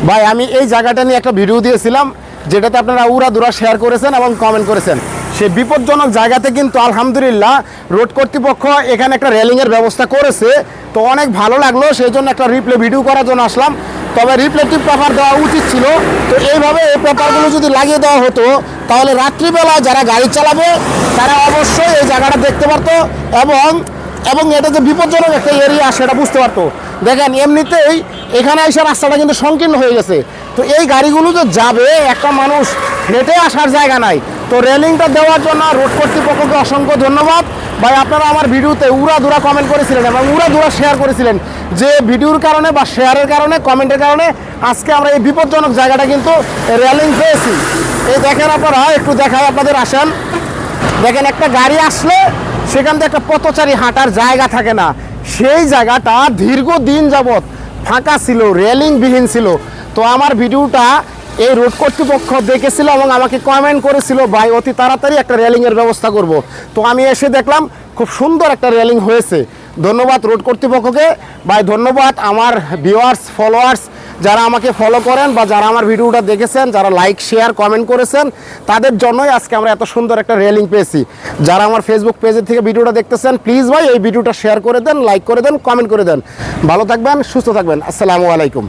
ভাই আমি এই জায়গাটা নিয়ে একটা ভিডিও দিয়েছিলাম, যেটাতে আপনারা উড়াদুরা শেয়ার করেছেন এবং কমেন্ট করেছেন। সেই বিপজ্জনক জায়গাতে কিন্তু আলহামদুলিল্লাহ রোড কর্তৃপক্ষ এখানে একটা রেলিংয়ের ব্যবস্থা করেছে। তো অনেক ভালো লাগলো, সেই জন্য একটা রিপ্লে ভিডিও করার জন্য আসলাম। তবে রিফ্লেক্টিভ পেপার দেওয়া উচিত ছিল। তো এইভাবে এই পেপারগুলো যদি লাগিয়ে দেওয়া হতো, তাহলে রাত্রিবেলায় যারা গাড়ি চালাবে তারা অবশ্যই এই জায়গাটা দেখতে পারতো এবং এটা যে বিপজ্জনক একটা এরিয়া সেটা বুঝতে পারতো। দেখেন এমনিতেই এখানে এসে রাস্তাটা কিন্তু সংকীর্ণ হয়ে গেছে। তো এই গাড়িগুলো যে যাবে, একটা মানুষ হেঁটে আসার জায়গা নাই। তো রেলিংটা দেওয়ার জন্য রোড কর্তৃপক্ষকে অসংখ্য ধন্যবাদ। ভাই আপনারা আমার ভিডিওতে উড়াধুরা কমেন্ট করেছিলেন এবং উড়াধুরা শেয়ার করেছিলেন, যে ভিডিওর কারণে বা শেয়ারের কারণে, কমেন্টের কারণে আজকে আমরা এই বিপজ্জনক জায়গাটা কিন্তু রেলিং পেয়েছি। এই দেখেন আপনারা, একটু দেখায় আপনাদের, আসেন দেখেন একটা গাড়ি আসলে সেখান থেকে একটা পথচারী হাঁটার জায়গা থাকে না। সেই জায়গাটা দীর্ঘদিন যাবৎ ফাঁকা ছিল, রেলিংবিহীন ছিল। তো আমার ভিডিওটা এই রোড কর্তৃপক্ষ দেখেছিল এবং আমাকে কমেন্ট করেছিল, ভাই অতি তাড়াতাড়ি একটা রেলিংয়ের ব্যবস্থা করব। তো আমি এসে দেখলাম খুব সুন্দর একটা রেলিং হয়েছে। ধন্যবাদ রোড কর্তৃপক্ষকে। ভাই ধন্যবাদ আমার ভিউয়ার্স, ফলোয়ার্স যারা আমাকে ফলো করেন বা যারা আমার ভিডিওটা দেখেছেন, যারা লাইক, শেয়ার, কমেন্ট করেছেন, তাদের জন্যই আজকে আমরা এত সুন্দর একটা রেলিং পেয়েছি। যারা আমার ফেসবুক পেজের থেকে ভিডিওটা দেখতেছেন, প্লিজ ভাই এই ভিডিওটা শেয়ার করে দেন, লাইক করে দেন, কমেন্ট করে দেন। ভালো থাকবেন, সুস্থ থাকবেন। আসসালামু আলাইকুম।